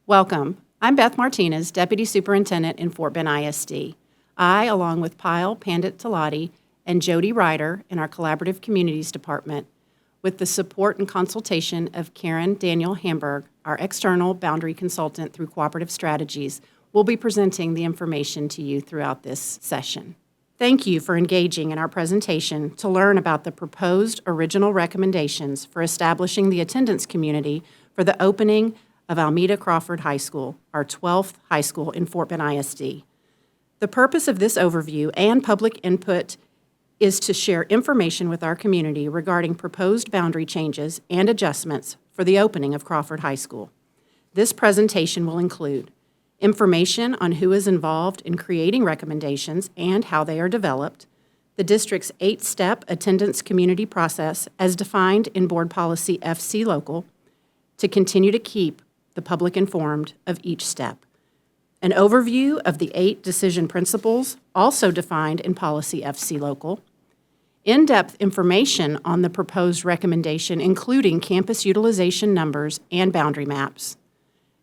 Welcome. I'm Beth Martinez, Deputy Superintendent in Fort Bend ISD. I, along with Pyle Pandit Talati and Jody Ryder in our Collaborative Communities Department, with the support and consultation of Karen Daniel Hamburg, our external boundary consultant through Cooperative Strategies, will be presenting the information to you throughout this session. Thank you for engaging in our presentation to learn about the proposed original recommendations for establishing the attendance community for the opening of Almeda Crawford High School, our 12th high school in Fort Bend ISD. The purpose of this overview and public input is to share information with our community regarding proposed boundary changes and adjustments for the opening of Crawford High School. This presentation will include information on who is involved in creating recommendations and how they are developed, the district's 8-step attendance community process as defined in Board Policy FC Local, to continue to keep the public informed of each step. An overview of the 8 decision principles, also defined in Policy FC Local. In-depth information on the proposed recommendation, including campus utilization numbers and boundary maps.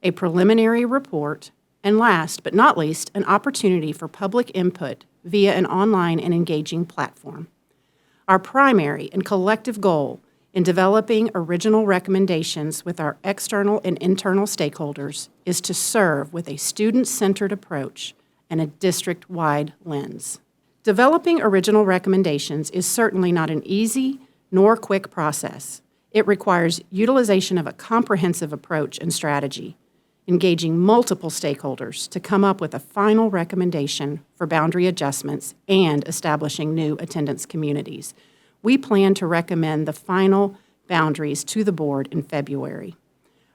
A preliminary report, and last but not least, an opportunity for public input via an online and engaging platform. Our primary and collective goal in developing original recommendations with our external and internal stakeholders is to serve with a student-centered approach and a district-wide lens. Developing original recommendations is certainly not an easy nor quick process. It requires utilization of a comprehensive approach and strategy, engaging multiple stakeholders to come up with a final recommendation for boundary adjustments and establishing new attendance communities. We plan to recommend the final boundaries to the board in February.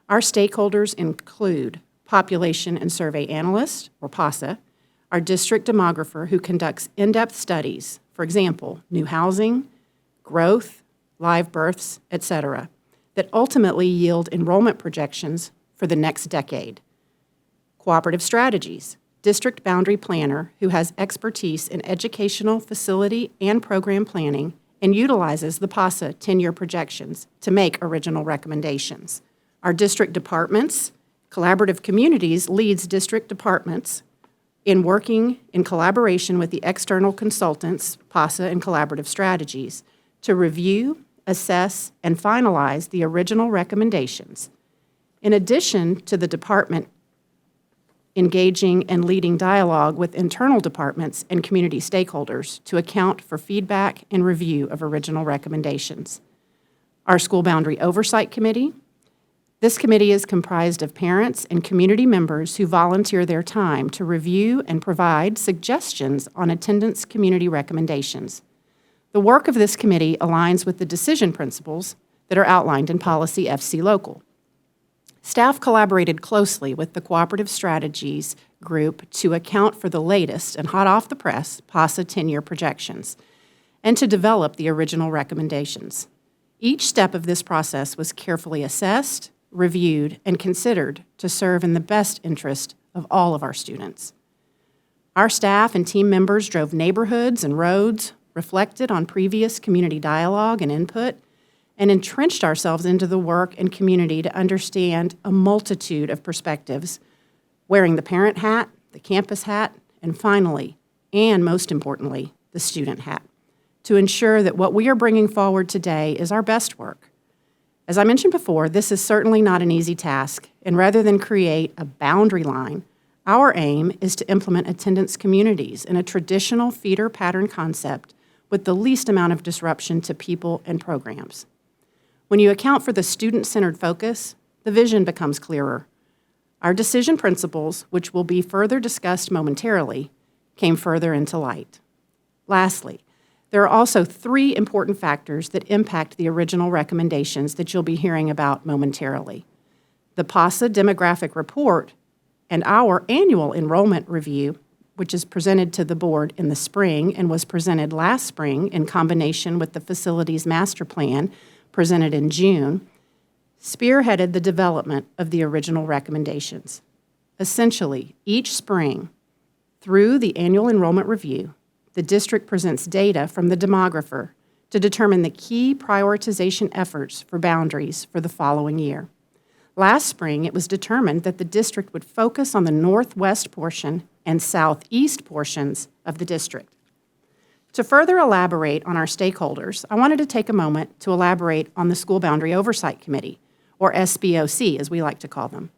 Our stakeholders include Population and Survey Analyst, or PASA, our district demographer who conducts in-depth studies, for example, new housing, growth, live births, etc., that ultimately yield enrollment projections for the next decade. Cooperative Strategies, district boundary planner who has expertise in educational facility and program planning and utilizes the PASA 10-year projections to make original recommendations. Our district departments, Collaborative Communities leads district departments in working in collaboration with the external consultants, PASA and Collaborative Strategies, to review, assess, and finalize the original recommendations. In addition to the department engaging and leading dialogue with internal departments and community stakeholders to account for feedback and review of original recommendations. Our School Boundary Oversight Committee. This committee is comprised of parents and community members who volunteer their time to review and provide suggestions on attendance community recommendations. The work of this committee aligns with the decision principles that are outlined in Policy FC Local. Staff collaborated closely with the Cooperative Strategies group to account for the latest and hot-off-the-press PASA 10-year projections and to develop the original recommendations. Each step of this process was carefully assessed, reviewed, and considered to serve in the best interest of all of our students. Our staff and team members drove neighborhoods and roads, reflected on previous community dialogue and input, and entrenched ourselves into the work and community to understand a multitude of perspectives, wearing the parent hat, the campus hat, and finally, and most importantly, the student hat, to ensure that what we are bringing forward today is our best work. As I mentioned before, this is certainly not an easy task, and rather than create a boundary line, our aim is to implement attendance communities in a traditional feeder pattern concept with the least amount of disruption to people and programs. When you account for the student-centered focus, the vision becomes clearer. Our decision principles, which will be further discussed momentarily, came further into light. Lastly, there are also 3 important factors that impact the original recommendations that you'll be hearing about momentarily. The PASA demographic report and our annual enrollment review, which is presented to the board in the spring and was presented last spring in combination with the facilities master plan presented in June, spearheaded the development of the original recommendations. Essentially, each spring, through the annual enrollment review, the district presents data from the demographer to determine the key prioritization efforts for boundaries for the following year. Last spring, it was determined that the district would focus on the northwest portion and southeast portions of the district. To further elaborate on our stakeholders, I wanted to take a moment to elaborate on the School Boundary Oversight Committee, or SBOC as we like to call them,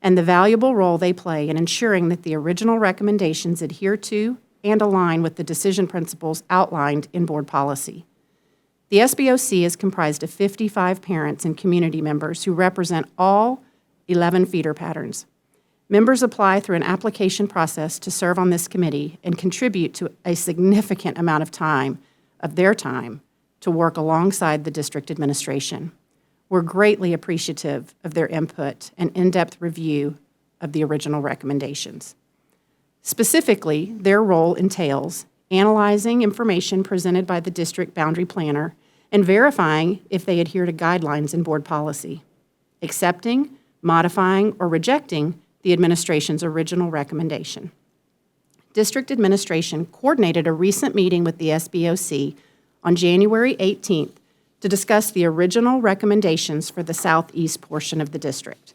and the valuable role they play in ensuring that the original recommendations adhere to and align with the decision principles outlined in board policy. The SBOC is comprised of 55 parents and community members who represent all 11 feeder patterns. Members apply through an application process to serve on this committee and contribute to a significant amount of their time to work alongside the district administration. We're greatly appreciative of their input and in-depth review of the original recommendations. Specifically, their role entails analyzing information presented by the district boundary planner and verifying if they adhere to guidelines in board policy, accepting, modifying, or rejecting the administration's original recommendation. District administration coordinated a recent meeting with the SBOC on January 18th to discuss the original recommendations for the southeast portion of the district.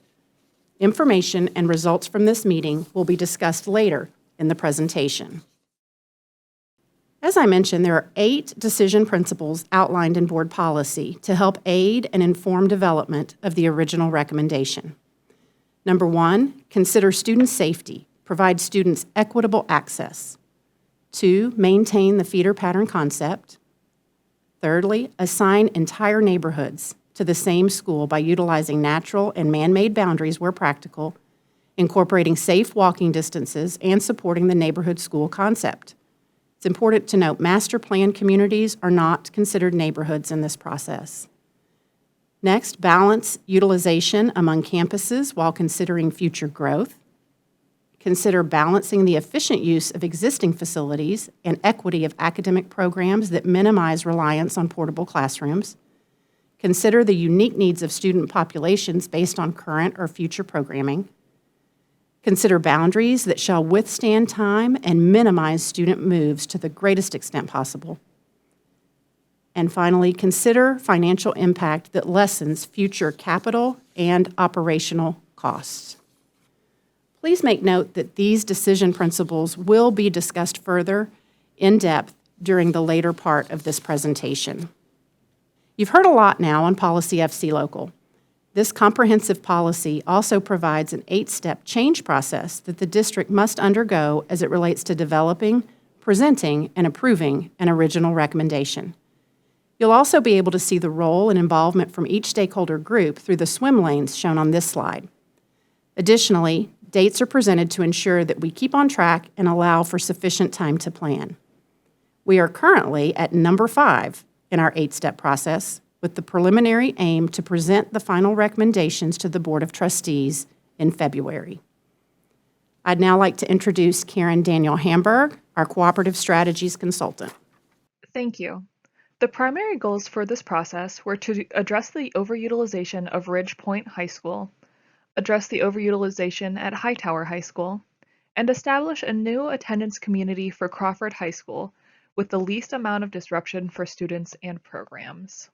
Information and results from this meeting will be discussed later in the presentation. As I mentioned, there are 8 decision principles outlined in board policy to help aid and inform development of the original recommendation. Number 1, consider student safety, provide students equitable access. 2, maintain the feeder pattern concept. Thirdly, assign entire neighborhoods to the same school by utilizing natural and man-made boundaries where practical, incorporating safe walking distances, and supporting the neighborhood school concept. It's important to note master plan communities are not considered neighborhoods in this process. Next, balance utilization among campuses while considering future growth. Consider balancing the efficient use of existing facilities and equity of academic programs that minimize reliance on portable classrooms. Consider the unique needs of student populations based on current or future programming. Consider boundaries that shall withstand time and minimize student moves to the greatest extent possible. And finally, consider financial impact that lessens future capital and operational costs. Please make note that these decision principles will be discussed further in depth during the later part of this presentation. You've heard a lot now on Policy FC Local. This comprehensive policy also provides an 8-step change process that the district must undergo as it relates to developing, presenting, and approving an original recommendation. You'll also be able to see the role and involvement from each stakeholder group through the swim lanes shown on this slide. Additionally, dates are presented to ensure that we keep on track and allow for sufficient time to plan. We are currently at number 5 in our 8-step process, with the preliminary aim to present the final recommendations to the Board of Trustees in February. I'd now like to introduce Karen Daniel Hamburg, our Cooperative Strategies Consultant. Thank you. The primary goals for this process were to address the overutilization of Ridge Point High School, address the overutilization at Hightower High School, and establish a new attendance community for Crawford High School with the least amount of disruption for students and programs.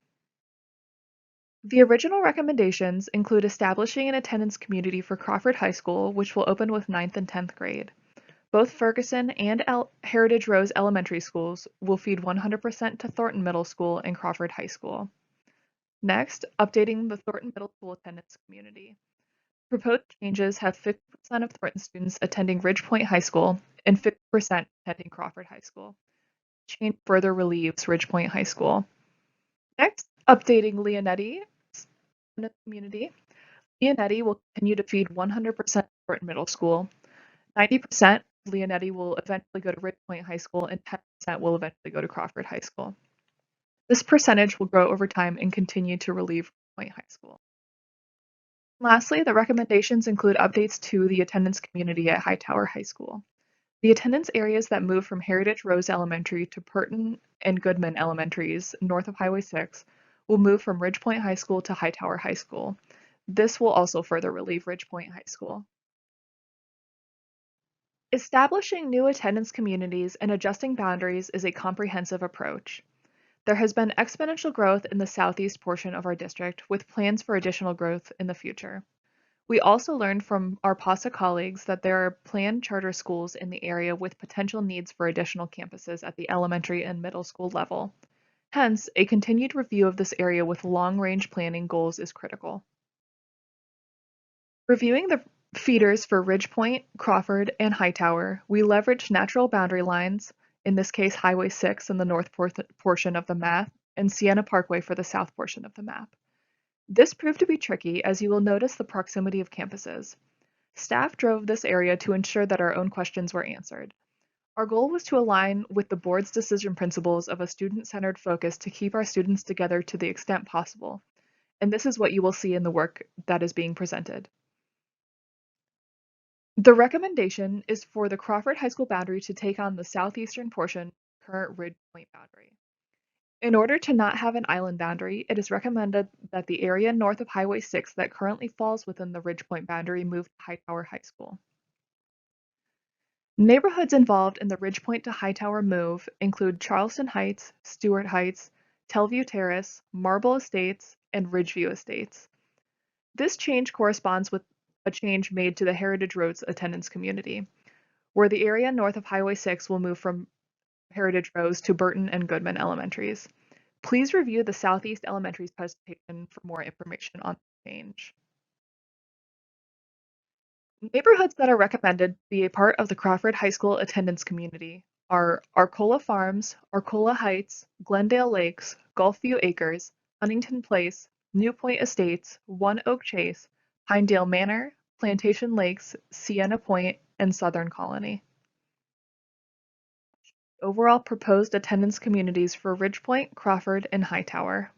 The original recommendations include establishing an attendance community for Crawford High School, which will open with 9th and 10th grade. Both Ferguson and Heritage Rose Elementary Schools will feed 100% to Thornton Middle School and Crawford High School. Next, updating the Thornton Middle School attendance community. Proposed changes have 50% of Thornton students attending Ridge Point High School and 50% attending Crawford High School. Change further relieves Ridge Point High School. Next, updating Leonetti community. Leonetti will continue to feed 100% Thornton Middle School. 90% Leonetti will eventually go to Ridge Point High School, and 10% will eventually go to Crawford High School. This percentage will grow over time and continue to relieve Ridge Point High School. Lastly, the recommendations include updates to the attendance community at Hightower High School. The attendance areas that move from Heritage Rose Elementary to Purton and Goodman Elementaries, north of Highway 6, will move from Ridge Point High School to Hightower High School. This will also further relieve Ridge Point High School. Establishing new attendance communities and adjusting boundaries is a comprehensive approach. There has been exponential growth in the southeast portion of our district, with plans for additional growth in the future. We also learned from our PASA colleagues that there are planned charter schools in the area with potential needs for additional campuses at the elementary and middle school level. Hence, a continued review of this area with long-range planning goals is critical. Reviewing the feeders for Ridgepoint, Crawford, and Hightower, we leveraged natural boundary lines, in this case Highway 6 in the north portion of the map, and Sienna Parkway for the south portion of the map. This proved to be tricky, as you will notice the proximity of campuses. Staff drove this area to ensure that our own questions were answered. Our goal was to align with the board's decision principles of a student-centered focus to keep our students together to the extent possible. And this is what you will see in the work that is being presented. The recommendation is for the Crawford High School boundary to take on the southeastern portion of the current Ridge Point boundary. In order to not have an island boundary, it is recommended that the area north of Highway 6 that currently falls within the Ridge Point boundary move to Hightower High School. Neighborhoods involved in the Ridgepoint to Hightower move include Charleston Heights, Stewart Heights, Tellevue Terrace, Marble Estates, and Ridgeview Estates. This change corresponds with a change made to the Heritage Roads attendance community, where the area north of Highway 6 will move from Heritage Roads to Burton and Goodman Elementaries. Please review the Southeast Elementary's presentation for more information on the change. Neighborhoods that are recommended to be a part of the Crawford High School attendance community are Arcola Farms, Arcola Heights, Glendale Lakes, Gulfview Acres, Huntington Place, New Point Estates, One Oak Chase, Pinedale Manor, Plantation Lakes, Sienna Point, and Southern Colony. Overall proposed attendance communities for Ridgepoint, Crawford, and Hightower.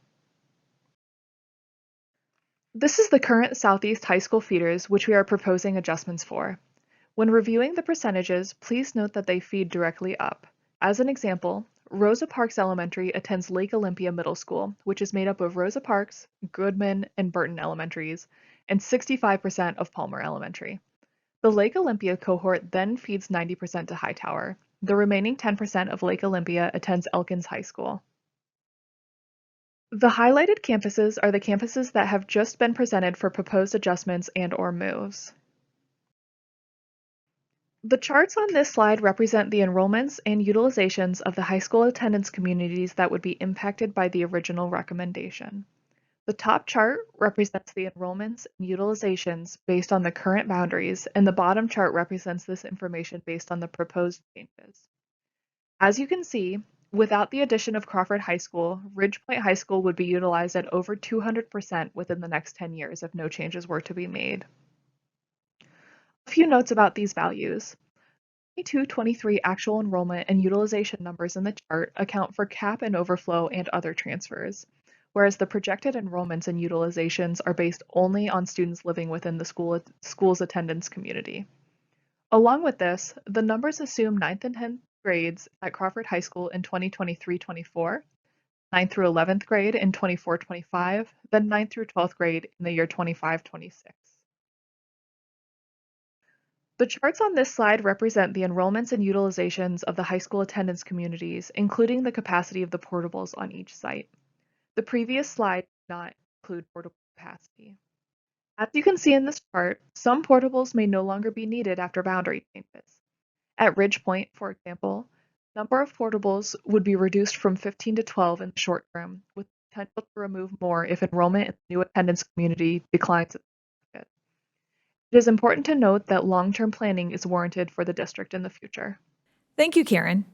This is the current Southeast High School feeders, which we are proposing adjustments for. When reviewing the percentages, please note that they feed directly up. As an example, Rosa Parks Elementary attends Lake Olympia Middle School, which is made up of Rosa Parks, Goodman, and Burton Elementaries, and 65% of Palmer Elementary. The Lake Olympia cohort then feeds 90% to Hightower. The remaining 10% of Lake Olympia attends Elkins High School. The highlighted campuses are the campuses that have just been presented for proposed adjustments and/or moves. The charts on this slide represent the enrollments and utilizations of the high school attendance communities that would be impacted by the original recommendation. The top chart represents the enrollments and utilizations based on the current boundaries, and the bottom chart represents this information based on the proposed changes. As you can see, without the addition of Crawford High School, Ridgepoint High School would be utilized at over 200% within the next 10 years if no changes were to be made. A few notes about these values. 22-23 actual enrollment and utilization numbers in the chart account for cap and overflow and other transfers, whereas the projected enrollments and utilizations are based only on students living within the school's attendance community. Along with this, the numbers assume 9th and 10th grades at Crawford High School in 2023-24, 9th through 11th grade in 24-25, then 9th through 12th grade in the year 25-26. The charts on this slide represent the enrollments and utilizations of the high school attendance communities, including the capacity of the portables on each site. The previous slide did not include portable capacity. As you can see in this chart, some portables may no longer be needed after boundary changes. At Ridgepoint, for example, the number of portables would be reduced from 15 to 12 in the short term, with potential to remove more if enrollment in the new attendance community declines. It is important to note that long-term planning is warranted for the district in the future. Thank you, Karen.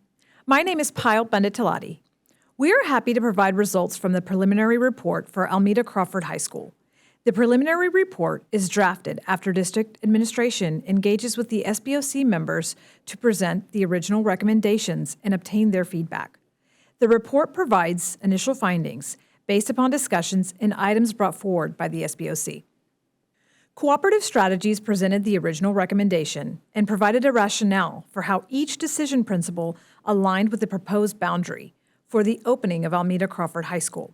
My name is Payal Banditalati. We are happy to provide results from the preliminary report for Almeda Crawford High School. The preliminary report is drafted after district administration engages with the SBOC members to present the original recommendations and obtain their feedback. The report provides initial findings based upon discussions and items brought forward by the SBOC. Cooperative Strategies presented the original recommendation and provided a rationale for how each decision principle aligned with the proposed boundary for the opening of Almeda Crawford High School.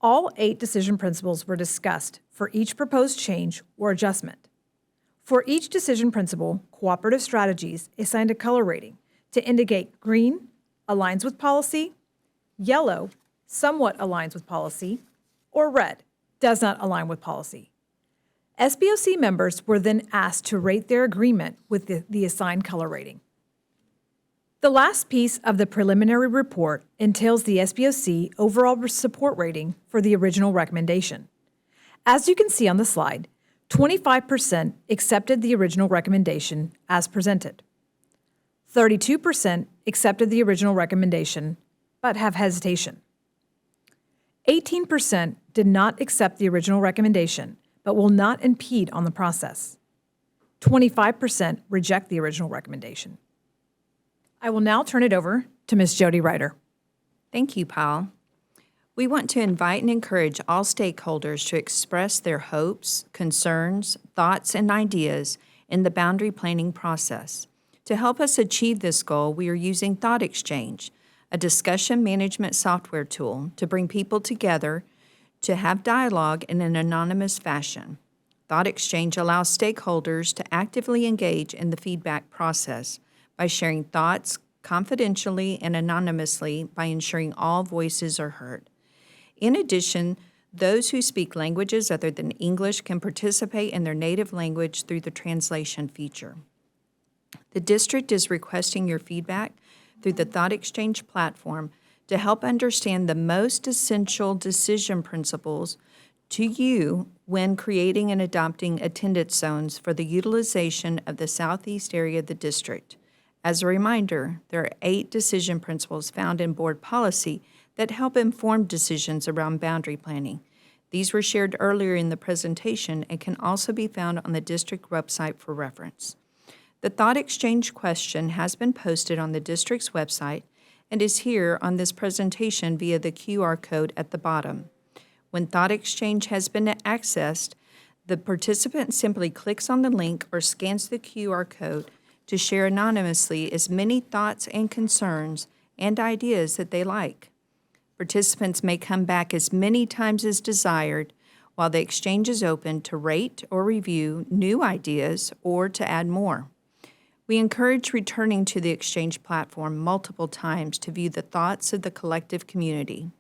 All 8 decision principles were discussed for each proposed change or adjustment. For each decision principle, Cooperative Strategies assigned a color rating to indicate green aligns with policy, yellow somewhat aligns with policy, or red does not align with policy. SBOC members were then asked to rate their agreement with the assigned color rating. The last piece of the preliminary report entails the SBOC overall support rating for the original recommendation. As you can see on the slide, 25% accepted the original recommendation as presented. 32% accepted the original recommendation, but have hesitation. 18% did not accept the original recommendation, but will not impede on the process. 25% reject the original recommendation. I will now turn it over to Ms. Jody Ryder. Thank you, Paul. We want to invite and encourage all stakeholders to express their hopes, concerns, thoughts, and ideas in the boundary planning process. To help us achieve this goal, we are using Thought Exchange, a discussion management software tool to bring people together to have dialogue in an anonymous fashion. Thought Exchange allows stakeholders to actively engage in the feedback process by sharing thoughts confidentially and anonymously by ensuring all voices are heard. In addition, those who speak languages other than English can participate in their native language through the translation feature. The district is requesting your feedback through the Thought Exchange platform to help understand the most essential decision principles to you when creating and adopting attendance zones for the utilization of the southeast area of the district. As a reminder, there are 8 decision principles found in board policy that help inform decisions around boundary planning. These were shared earlier in the presentation and can also be found on the district website for reference. The Thought Exchange question has been posted on the district's website and is here on this presentation via the QR code at the bottom. When Thought Exchange has been accessed, the participant simply clicks on the link or scans the QR code to share anonymously as many thoughts and concerns and ideas that they like. Participants may come back as many times as desired while the exchange is open to rate or review new ideas or to add more. We encourage returning to the exchange platform multiple times to view the thoughts of the collective community.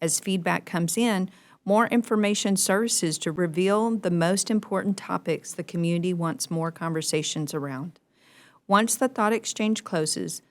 As feedback comes in, more information surfaces to reveal the most important topics the community wants more conversations around. Once the Thought Exchange closes,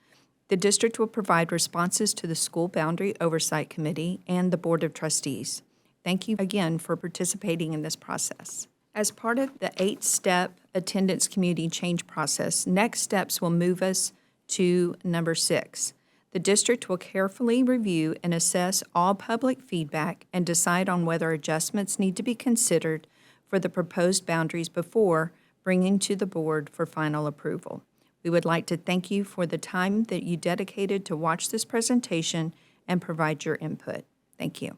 the district will provide responses to the School Boundary Oversight Committee and the Board of Trustees. Thank you again for participating in this process. As part of the 8-step attendance community change process, next steps will move us to number 6. The district will carefully review and assess all public feedback and decide on whether adjustments need to be considered for the proposed boundaries before bringing to the board for final approval. We would like to thank you for the time that you dedicated to watch this presentation and provide your input. Thank you.